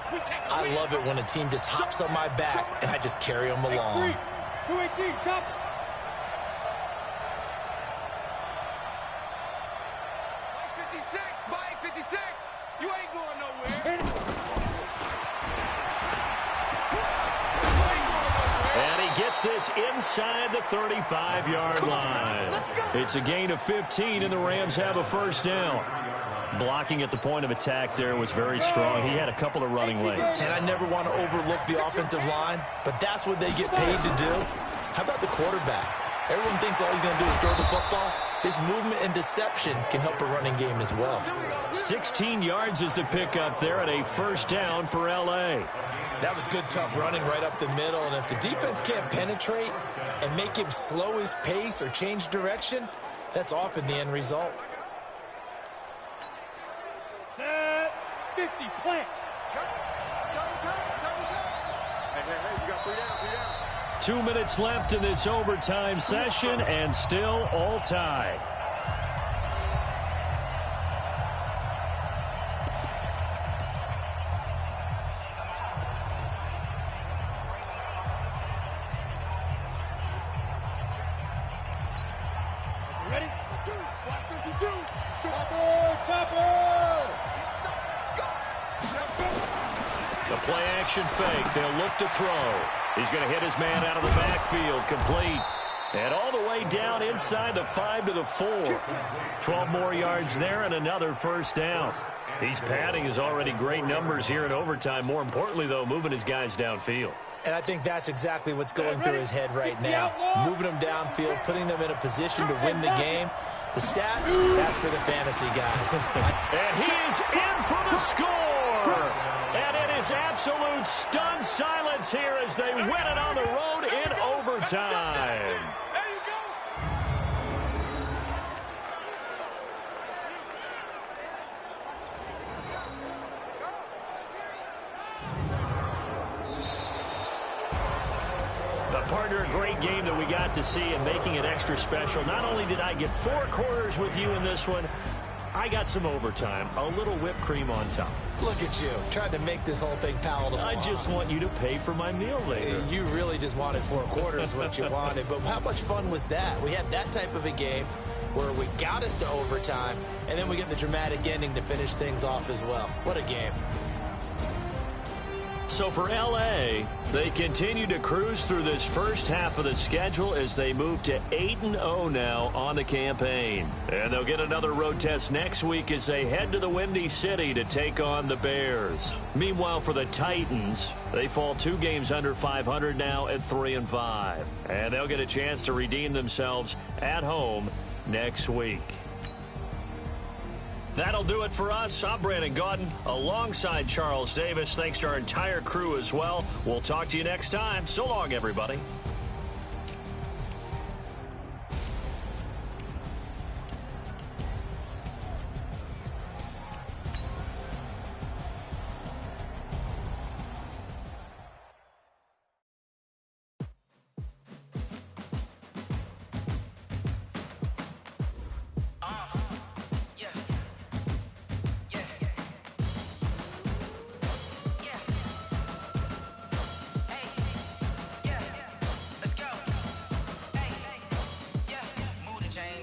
I love it when a team just hops on my back and I just carry them along. 218, chop. Mike 56, Mike 56. You ain't going nowhere. And he gets this inside the 35-yard line. It's a gain of 15, and the Rams have a first down. Blocking at the point of attack there was very strong. He had a couple of running lanes. And I never want to overlook the offensive line, but that's what they get paid to do. How about the quarterback? Everyone thinks all he's going to do is throw the football. His movement and deception can help a running game as well. 16 yards is the pickup there at a first down for L.A. That was good, tough running right up the middle. And if the defense can't penetrate and make him slow his pace or change direction, that's often the end result. Set 50, plant. Hey, you got 3 down, 3 down. 2 minutes left in this overtime session, and still all tied. Ready? 152. Chopper. The play action fake. They'll look to throw. He's going to hit his man out of the backfield. Complete. And all the way down inside the 5 to the 4. 12 more yards there and another first down. He's padding his already great numbers here in overtime. More importantly, though, moving his guys downfield. And I think that's exactly what's going through his head right now. Moving them downfield, putting them in a position to win the game. The stats, that's for the fantasy guys. And he is in for the score. And it is absolute stunned silence here as they win it on the road in overtime. There you go. Partner, a great game that we got to see and making it extra special. Not only did I get 4 quarters with you in this one, I got some overtime, a little whipped cream on top. Look at you, trying to make this whole thing palatable. I just want you to pay for my meal later. You really just wanted 4 quarters what you wanted, but how much fun was that? We had that type of a game where we got us to overtime, and then we get the dramatic ending to finish things off as well. What a game. So for L.A., they continue to cruise through this first half of the schedule as they move to 8-0 now on the campaign. And they'll get another road test next week as they head to the Windy City to take on the Bears. Meanwhile, for the Titans, they fall 2 games under 500 now at 3-5. And they'll get a chance to redeem themselves at home next week. That'll do it for us. I'm Brandon Gaudin alongside Charles Davis. Thanks to our entire crew as well. We'll talk to you next time. So long, everybody.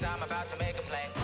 I'm about to make a play.